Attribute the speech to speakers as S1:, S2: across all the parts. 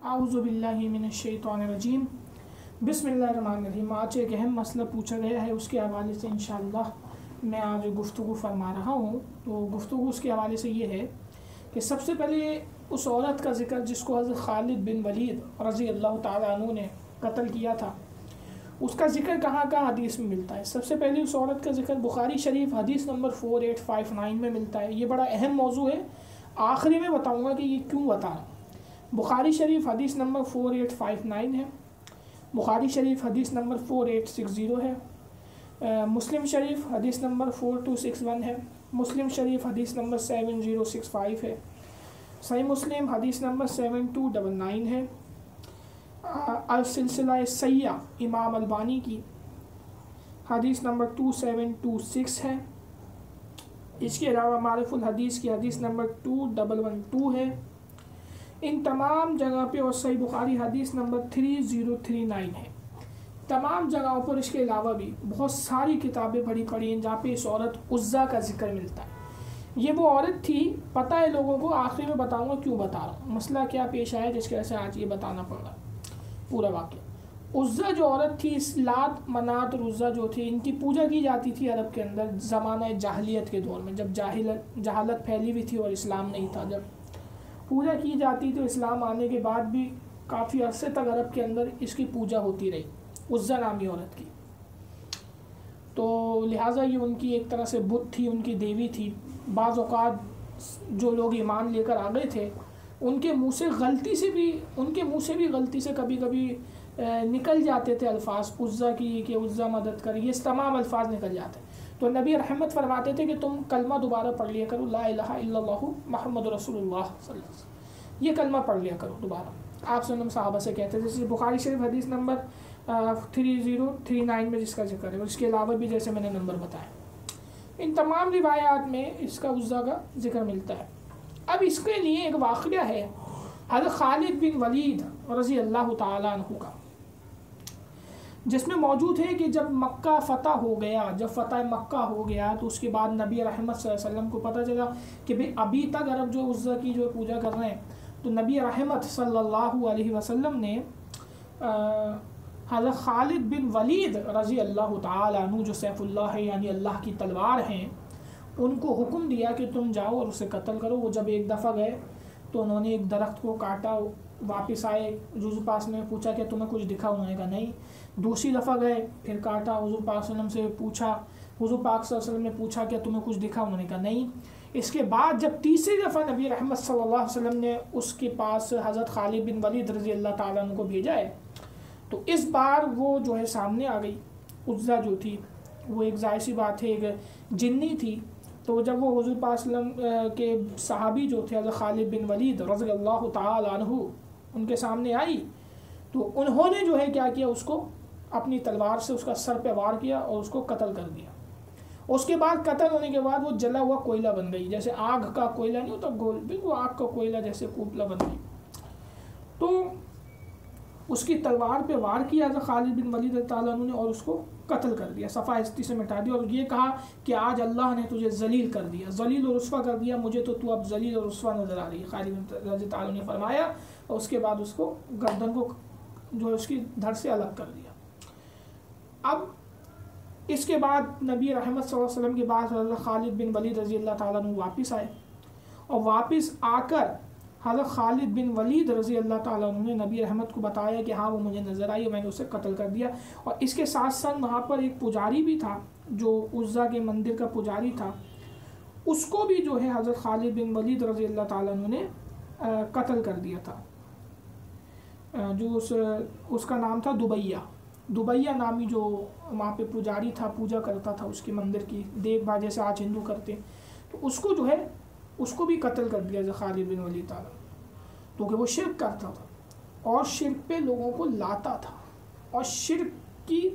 S1: اعوذ باللہ من الشیطان الرجیم بسم اللہ الرحمن الرحیم۔ آج ایک اہم مسئلہ پوچھا گیا ہے، اس کے حوالے سے انشاءاللہ میں آج گفتگو فرما رہا ہوں۔ تو گفتگو اس کے حوالے سے یہ ہے کہ سب سے پہلے اس عورت کا ذکر جس کو حضرت خالد بن ولید رضی اللہ تعالیٰ عنہ نے قتل کیا تھا، اس کا ذکر کہاں کہاں حدیث میں ملتا ہے۔ سب سے پہلے اس عورت کا ذکر بخاری شریف حدیث نمبر 4859 میں ملتا ہے۔ یہ بڑا اہم موضوع ہے، آخری میں بتاؤں گا کہ یہ کیوں بتا رہا ہوں۔ بخاری شریف حدیث نمبر 4859 ہے، بخاری شریف حدیث نمبر 4860 ہے، مسلم شریف حدیث نمبر 4261 ہے، مسلم شریف حدیث نمبر 7065 ہے، صحیح مسلم حدیث نمبر 7299 ہے، السلسلہ سیاح امام البانی کی حدیث نمبر 2726 ہے۔ اس کے علاوہ معرف الحدیث کی حدیث نمبر 2112 ہے۔ ان تمام جگہ پہ اور صحیح بخاری حدیث نمبر 3039 ہے۔ تمام جگہوں پر اس کے علاوہ بھی بہت ساری کتابیں پڑھی ہیں جہاں پہ اس عورت عزا کا ذکر ملتا ہے۔ یہ وہ عورت تھی، پتہ ہے لوگوں کو، آخری میں بتاؤں گا کیوں بتا رہا ہوں، مسئلہ کیا پیش آیا جس کی وجہ سے آج یہ بتانا پڑ رہا پورا واقعہ۔ عزا جو عورت تھی، لات منات اور عزا جو تھی، ان کی پوجا کی جاتی تھی عرب کے اندر زمانہ جاہلیت کے دور میں، جب جہالت پھیلی ہوئی تھی اور اسلام نہیں تھا، جب پوجا کی جاتی تھی۔ اسلام آنے کے بعد بھی کافی عرصے تک عرب کے اندر اس کی پوجا ہوتی رہی، عزا نامی عورت کی۔ تو لہٰذا یہ ان کی ایک طرح سے بت تھی، ان کی دیوی تھی۔ بعض اوقات جو لوگ ایمان لے کر آ گئے تھے ان کے منہ سے غلطی سے کبھی کبھی نکل جاتے تھے الفاظ عزا کی، کہ عزا مدد کر، یہ تمام الفاظ نکل جاتے۔ تو نبی رحمت فرماتے تھے کہ تم کلمہ دوبارہ پڑھ لیا کرو، لا الہ الا اللہ محمد رسول اللہ صلی اللہ علیہ وسلم، یہ کلمہ پڑھ لیا کرو دوبارہ۔ آپ صلی اللہ علیہ وسلم صحابہ سے کہتے تھے، جیسے بخاری شریف حدیث نمبر 3039 میں جس کا ذکر ہے، اور اس کے علاوہ بھی جیسے میں نے نمبر بتایا، ان تمام روایات میں اس کا عزا کا ذکر ملتا ہے۔ اب اس کے لیے ایک واقعہ ہے حضرت خالد بن ولید رضی اللہ تعالیٰ عنہ کا، جس میں موجود ہے کہ جب مکہ فتح ہو گیا، جب فتح مکہ ہو گیا تو اس کے بعد نبی رحمت صلی اللہ علیہ وسلم کو پتہ چلا کہ بھئی ابھی تک عرب جو عزا کی جو پوجا کر رہے ہیں، تو نبی رحمت صلی اللہ علیہ وسلم نے حضرت خالد بن ولید رضی اللہ تعالیٰ عنہ جو سیف اللہ ہے، یعنی اللہ کی تلوار ہیں، ان کو حکم دیا کہ تم جاؤ اور اسے قتل کرو۔ وہ جب ایک دفعہ گئے تو انہوں نے ایک درخت کو کاٹا، واپس آئے، حضور پاک نے پوچھا کہ تمہیں کچھ دکھا؟ انہوں نے کہا نہیں۔ دوسری دفعہ گئے، پھر کاٹا، حضور پاک صلی اللہ علیہ وسلم سے پوچھا، حضور پاک صلی اللہ علیہ وسلم نے پوچھا کہ تمہیں کچھ دکھا؟ انہوں نے کہا نہیں۔ اس کے بعد جب تیسری دفعہ نبی رحمت صلی اللہ علیہ وسلم نے اس کے پاس حضرت خالد بن ولید رضی اللہ تعالیٰ عنہ کو بھیجا ہے، تو اس بار وہ جو ہے سامنے آ گئی۔ عزا جو تھی وہ ایک ظاہر سی بات ہے، ایک جنی تھی۔ تو جب وہ حضور پاک صلی اللہ علیہ وسلم کے صحابی جو تھے حضرت خالد بن ولید رضی اللہ تعالیٰ عنہ ان کے سامنے آئی، تو انہوں نے جو ہے کیا کیا، اس کو اپنی تلوار سے اس کا سر پہ وار کیا اور اس کو قتل کر دیا۔ اس کے بعد قتل ہونے کے بعد وہ جلا ہوا کوئلہ بن گئی، جیسے آگ کا کوئلہ نہیں ہوتا گول، بالکل آگ کا کوئلہ جیسے کوپلا بن گئی۔ تو اس کی تلوار پہ وار کیا حضرت خالد بن ولید تعالیٰ عنہ نے اور اس کو قتل کر دیا، صفحہ ہستی سے مٹا دیا، اور یہ کہا کہ آج اللہ نے تجھے ذلیل کر دیا، ذلیل اور رسوا کر دیا، مجھے تو اب ذلیل اور رسوا نظر آ رہی ہے، خالد بن ولید تعالیٰ نے فرمایا، اور اس کے بعد اس کو گردن کو جو اس کی دھڑ سے الگ کر دیا۔ اب اس کے بعد نبی رحمت صلی اللہ علیہ وسلم کے بعد حضرت خالد بن ولید رضی اللہ تعالیٰ عنہ واپس آئے، اور واپس آ کر حضرت خالد بن ولید رضی اللہ تعالیٰ عنہ نے نبی رحمت کو بتایا کہ ہاں وہ مجھے نظر آئی اور میں نے اسے قتل کر دیا۔ اور اس کے ساتھ ساتھ وہاں پر ایک پجاری بھی تھا جو عزا کے مندر کا پجاری تھا، اس کو بھی جو ہے حضرت خالد بن ولید رضی اللہ تعالیٰ عنہ نے قتل کر دیا تھا۔ جو اس کا نام تھا دبیہ نامی، جو وہاں پہ پجاری تھا، پوجا کرتا تھا اس کے مندر کی دیکھ بھال جیسے آج ہندو کرتے، تو اس کو جو ہے اس کو بھی قتل کر دیا خالد بن ولید تعالیٰ، کیونکہ وہ شرک کرتا تھا اور شرک پہ لوگوں کو لاتا تھا، اور شرک کی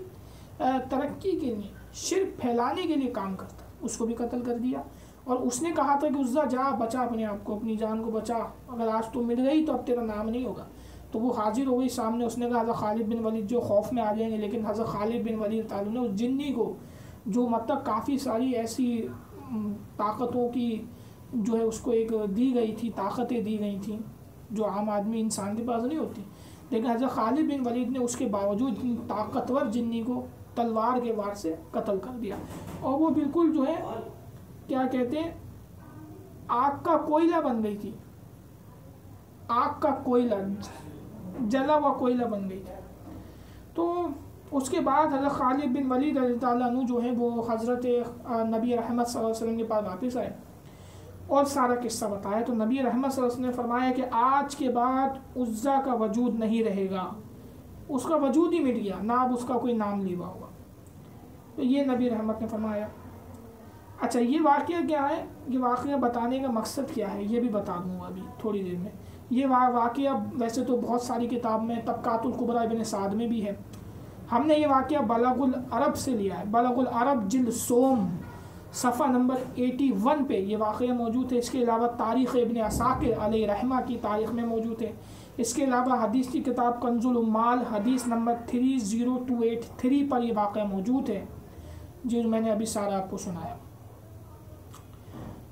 S1: ترقی کے لیے، شرک پھیلانے کے لیے کام کرتا، اس کو بھی قتل کر دیا۔ اور اس نے کہا تھا کہ عزا جا، بچا اپنے آپ کو، اپنی جان کو بچا، اگر آج تو مل گئی تو اب تیرا نام نہیں ہوگا۔ تو وہ حاضر ہو گئی سامنے، اس نے کہا حضرت خالد بن ولید جو خوف میں آ جائیں گے، لیکن حضرت خالد بن ولید تعالیٰ نے اس جنی کو، جو مطلب کافی ساری ایسی طاقتوں کی جو ہے اس کو ایک دی گئی تھی، طاقتیں دی گئی تھیں، جو عام آدمی انسان کے پاس نہیں ہوتی، لیکن حضرت خالد بن ولید نے اس کے باوجود اتنی طاقتور جنی کو تلوار کے وار سے قتل کر دیا، اور وہ بالکل جو ہے کیا کہتے ہیں آگ کا کوئلہ بن گئی تھی، آگ کا کوئلہ، جلا ہوا کوئلہ بن گئی تھی۔ تو اس کے بعد حضرت خالد بن ولید رضی اللہ عنہ جو ہیں وہ حضرت نبی رحمت صلی اللہ علیہ وسلم کے پاس واپس آئے اور سارا قصہ بتایا۔ تو نبی رحمت صلی اللہ علیہ وسلم نے فرمایا کہ آج کے بعد عزا کا وجود نہیں رہے گا، اس کا وجود ہی مٹ گیا، نہ اب اس کا کوئی نام لیوا ہوگا۔ تو یہ نبی رحمت نے فرمایا۔ اچھا یہ واقعہ کیا ہے، یہ واقعہ بتانے کا مقصد کیا ہے یہ بھی بتا دوں گا ابھی تھوڑی دیر میں۔ یہ واقعہ ویسے تو بہت ساری کتاب میں، طبقات الکبریٰ ابن سعد میں بھی ہے، ہم نے یہ واقعہ بلغ العرب سے لیا ہے، بلغ العرب جلد سوم صفحہ نمبر 81 پہ یہ واقعہ موجود ہے۔ اس کے علاوہ تاریخ ابن عساکر علیہ رحمہ کی تاریخ میں موجود ہے۔ اس کے علاوہ حدیث کی کتاب کنز العمال حدیث نمبر 30283 پر یہ واقعہ موجود ہے، جو میں نے ابھی سارا آپ کو سنایا۔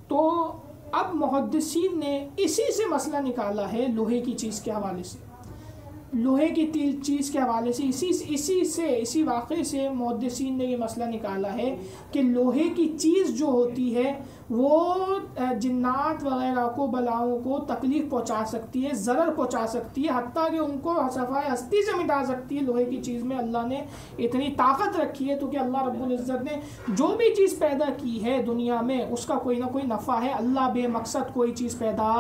S1: تو اب محدثین نے اسی سے مسئلہ نکالا ہے، لوہے کی چیز کے حوالے سے، لوہے کی چیز کے حوالے سے اسی واقعے سے محدثین نے یہ مسئلہ نکالا ہے کہ لوہے کی چیز جو ہوتی ہے وہ جنات وغیرہ کو، بلاؤں کو تکلیف پہنچا سکتی ہے، ضرر پہنچا سکتی ہے، حتیٰ کہ ان کو صفائے ہستی سے مٹا سکتی ہے۔ لوہے کی چیز میں اللہ نے اتنی طاقت رکھی ہے، تو کہ اللہ رب العزت نے جو بھی چیز پیدا کی ہے دنیا میں اس کا کوئی نہ کوئی نفع ہے، اللہ بے مقصد کوئی چیز پیدا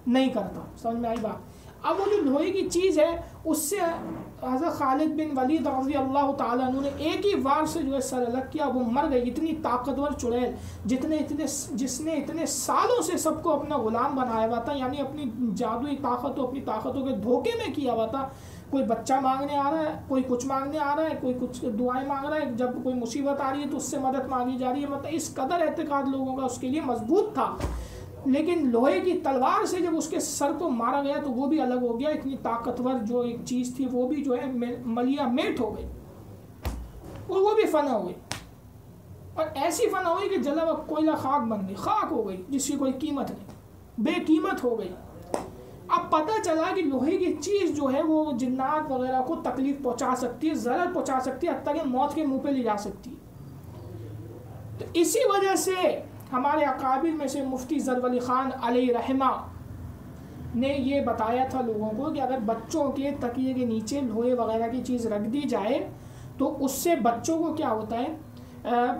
S1: نہیں کرتا۔ سمجھ میں آئی بات؟ اب وہ جو لوہے کی چیز ہے اس سے حضرت خالد بن ولید رضی اللہ تعالیٰ عنہ نے ایک ہی وار سے جو ہے سر الگ کیا، وہ مر گئی۔ اتنی طاقتور چڑیل جس نے اتنے سالوں سے سب کو اپنا غلام بنایا ہوا تھا، یعنی اپنی جادوئی طاقت اپنی طاقتوں کے دھوکے میں کیا ہوا تھا، کوئی بچہ مانگنے آ رہا ہے، کوئی کچھ مانگنے آ رہا ہے، کوئی کچھ دعائیں مانگ رہا ہے، جب کوئی مصیبت آ رہی ہے تو اس سے مدد مانگی جا رہی ہے، مطلب اس قدر اعتقاد لوگوں کا اس کے لیے مضبوط تھا۔ لیکن لوہے کی تلوار سے جب اس کے سر کو مارا گیا تو وہ بھی الگ ہو گیا، اتنی طاقتور جو ایک چیز تھی وہ بھی جو ہے ملیا میٹ ہو گئی، اور وہ بھی فنا ہو گئی، اور ایسی فنا ہوئی کہ جلا ہوا کوئلہ خاک بن گئی، خاک ہو گئی جس کی کوئی قیمت نہیں، بے قیمت ہو گئی۔ اب پتہ چلا کہ لوہے کی چیز جو ہے وہ جنات وغیرہ کو تکلیف پہنچا سکتی ہے، ضرر پہنچا سکتی ہے، حتیٰ کہ موت کے منہ پہ لے جا سکتی ہے۔ تو اسی وجہ سے ہمارے اکابر میں سے مفتی ظفر علی خان علیہ رحمہ نے یہ بتایا تھا لوگوں کو کہ اگر بچوں کے تکیے کے نیچے لوہے وغیرہ کی چیز رکھ دی جائے تو اس سے بچوں کو کیا ہوتا ہے،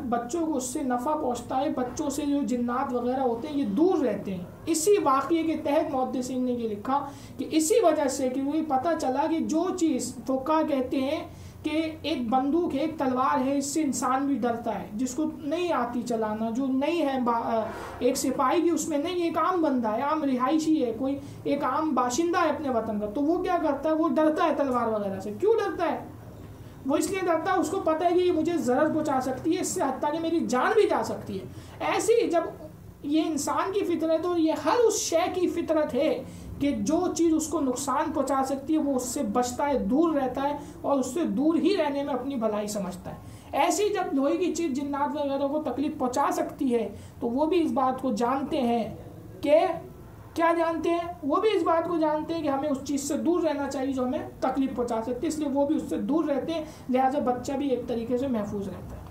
S1: بچوں کو اس سے نفع پہنچتا ہے، بچوں سے جو جنات وغیرہ ہوتے ہیں یہ دور رہتے ہیں۔ اسی واقعے کے تحت محدثین نے یہ لکھا کہ اسی وجہ سے کہ وہی پتہ چلا کہ جو چیز فقہا کہتے ہیں کہ ایک بندوق ہے، ایک تلوار ہے، اس سے انسان بھی ڈرتا ہے، جس کو نہیں آتی چلانا، جو نہیں ہے ایک سپاہی کی اس میں نہیں، ایک عام بندہ ہے، عام رہائشی ہے، کوئی ایک عام باشندہ ہے اپنے وطن کا، تو وہ کیا کرتا ہے، وہ ڈرتا ہے تلوار وغیرہ سے۔ کیوں ڈرتا ہے؟ وہ اس لیے ڈرتا ہے، اس کو پتہ ہے کہ یہ مجھے ضرر پہنچا سکتی ہے، اس سے حتیٰ کہ میری جان بھی جا سکتی ہے۔ ایسی جب یہ انسان کی فطرت اور یہ ہر اس شے کی فطرت ہے کہ جو چیز اس کو نقصان پہنچا سکتی ہے وہ اس سے بچتا ہے، دور رہتا ہے، اور اس سے دور ہی رہنے میں اپنی بھلائی سمجھتا ہے۔ ایسی جب لوہے کی چیز جنات وغیرہ کو تکلیف پہنچا سکتی ہے تو وہ بھی اس بات کو جانتے ہیں کہ کیا جانتے ہیں، وہ بھی اس بات کو جانتے ہیں کہ ہمیں اس چیز سے دور رہنا چاہیے جو ہمیں تکلیف پہنچا سکتی ہے، اس لیے وہ بھی اس سے دور رہتے ہیں، لہٰذا بچہ بھی ایک طریقے سے محفوظ رہتا ہے۔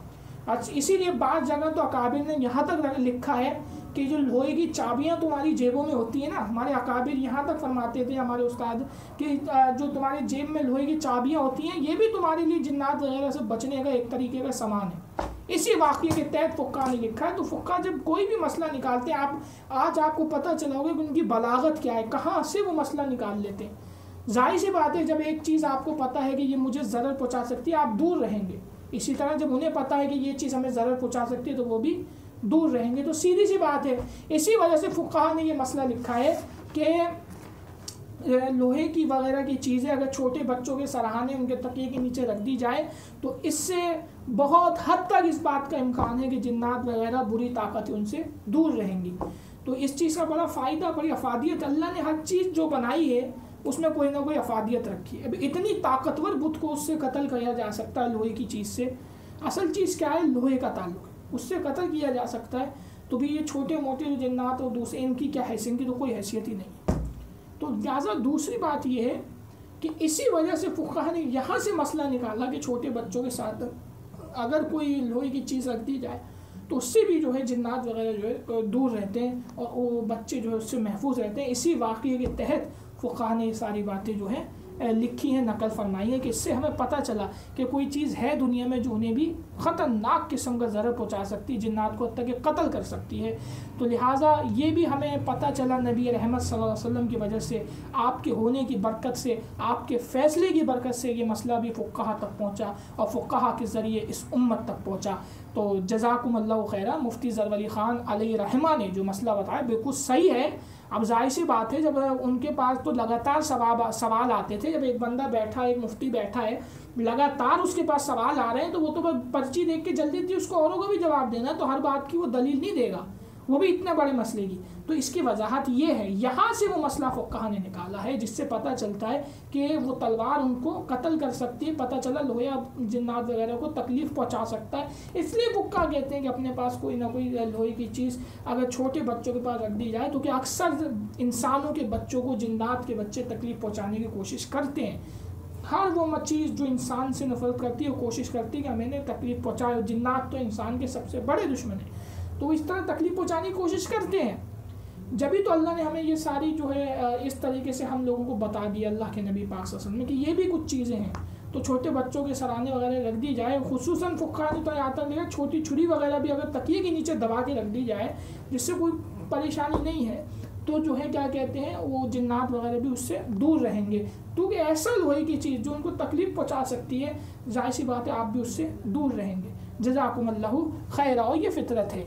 S1: اچھا اسی لیے بعض جگہ تو اکابر نے یہاں تک لکھا ہے کہ جو لوہے کی چابیاں تمہاری جیبوں میں ہوتی ہیں نا، ہمارے اکابر یہاں تک فرماتے تھے ہمارے استاد کہ جو تمہاری جیب میں لوہے کی چابیاں ہوتی ہیں یہ بھی تمہارے لیے جنات وغیرہ سے بچنے کا ایک طریقے کا سامان ہے۔ اسی واقعے کے تحت فقہا نے لکھا ہے۔ تو فقہا جب کوئی بھی مسئلہ نکالتے ہیں، آج آپ کو پتہ چلا ہوگا کہ ان کی بلاغت کیا ہے، کہاں سے وہ مسئلہ نکال لیتے ہیں۔ ظاہر سی بات ہے جب ایک چیز آپ کو پتہ ہے کہ یہ مجھے ضرر پہنچا سکتی ہے آپ دور رہیں گے، اسی طرح جب انہیں پتہ ہے کہ یہ چیز ہمیں ضرر پہنچا سکتی ہے تو وہ بھی دور رہیں گے۔ تو سیدھی سی بات ہے، اسی وجہ سے فقہا نے یہ مسئلہ لکھا ہے کہ لوہے کی وغیرہ کی چیزیں اگر چھوٹے بچوں کے سرہانے ان کے تکیے کے نیچے رکھ دی جائے تو اس سے بہت حد تک اس بات کا امکان ہے کہ جنات وغیرہ بری طاقتیں ان سے دور رہیں گی۔ تو اس چیز کا بڑا فائدہ، بڑی افادیت، اللہ نے ہر چیز جو بنائی ہے اس میں کوئی نہ کوئی افادیت رکھی ہے۔ اب اتنی طاقتور بت کو اس سے قتل کیا جا سکتا ہے لوہے کی چیز سے، اصل چیز کیا ہے، لوہے کا تعلق ہے، اس سے قتل کیا جا سکتا ہے۔ تو بھی یہ چھوٹے موٹے جو جنات اور دوسرے ان کی کیا حیثیت، ان کی تو کوئی حیثیت ہی نہیں۔ تو تو لہٰذا دوسری بات یہ ہے کہ اسی وجہ سے فقہا نے یہاں سے مسئلہ نکالا کہ چھوٹے بچوں کے ساتھ اگر کوئی لوہے کی چیز رکھ دی جائے تو اس سے بھی جو ہے جنات وغیرہ جو ہے دور رہتے ہیں اور وہ بچے جو ہے اس سے محفوظ رہتے ہیں. اسی واقعے کے تحت فقہا نے یہ ساری باتیں جو ہیں لکھی ہیں، نقل فرمائی ہے کہ اس سے ہمیں پتہ چلا کہ کوئی چیز ہے دنیا میں جو انہیں بھی خطرناک قسم کا ضرر پہنچا سکتی ہے، جنات کو حتیٰ کہ قتل کر سکتی ہے. تو لہٰذا یہ بھی ہمیں پتہ چلا نبی رحمت صلی اللہ علیہ وسلم کی وجہ سے، آپ کے ہونے کی برکت سے، آپ کے فیصلے کی برکت سے یہ مسئلہ بھی فقہا تک پہنچا اور فقہا کے ذریعے اس امت تک پہنچا. تو جزاکم اللہ خیرہ. مفتی ظفر علی خان علیہ رحمہ نے جو مسئلہ بتایا بالکل صحیح ہے. اب ظاہر سی بات ہے جب ان کے پاس تو لگاتار سوال آتے تھے، جب ایک بندہ بیٹھا ایک مفتی بیٹھا ہے لگاتار اس کے پاس سوال آ رہے ہیں تو وہ تو پرچی دیکھ کے جلدی اس کو اوروں کو بھی جواب دینا، تو ہر بات کی وہ دلیل نہیں دے گا، وہ بھی اتنے بڑے مسئلے کی. تو اس کی وضاحت یہ ہے، یہاں سے وہ مسئلہ فقہا نے نکالا ہے جس سے پتہ چلتا ہے کہ وہ تلوار ان کو قتل کر سکتی ہے، پتہ چلا لوہیا جنات وغیرہ کو تکلیف پہنچا سکتا ہے. اس لیے فقہا کہتے ہیں کہ اپنے پاس کوئی نہ کوئی لوہے کی چیز اگر چھوٹے بچوں کے پاس رکھ دی جائے تو کہ اکثر انسانوں کے بچوں کو جنات کے بچے تکلیف پہنچانے کی کوشش کرتے ہیں. ہر وہ چیز جو انسان سے نفرت کرتی ہے وہ کوشش کرتی ہے کہ ہمیں تکلیف پہنچائے. جنات تو انسان کے سب سے بڑے دشمن ہیں، تو اس طرح تکلیف پہنچانے کی کوشش کرتے ہیں. جبھی تو اللہ نے ہمیں یہ ساری جو ہے اس طریقے سے ہم لوگوں کو بتا دیا اللہ کے نبی پاک صلی اللہ علیہ وسلم میں کہ یہ بھی کچھ چیزیں ہیں. تو چھوٹے بچوں کے سرانے وغیرہ رکھ دی جائے، خصوصاً فقہا نے تو آتا ہے چھوٹی چھری وغیرہ بھی اگر تکیے کے نیچے دبا کے رکھ دی جائے جس سے کوئی پریشانی نہیں ہے تو جو ہے کیا کہتے ہیں وہ جنات وغیرہ بھی اس سے دور رہیں گے. کیونکہ ایسا لوہے کی چیز جو ان کو تکلیف پہنچا سکتی ہے، ظاہر سی بات ہے آپ بھی اس سے دور رہیں گے. جزاکم اللہ خیر. اور یہ فطرت ہے.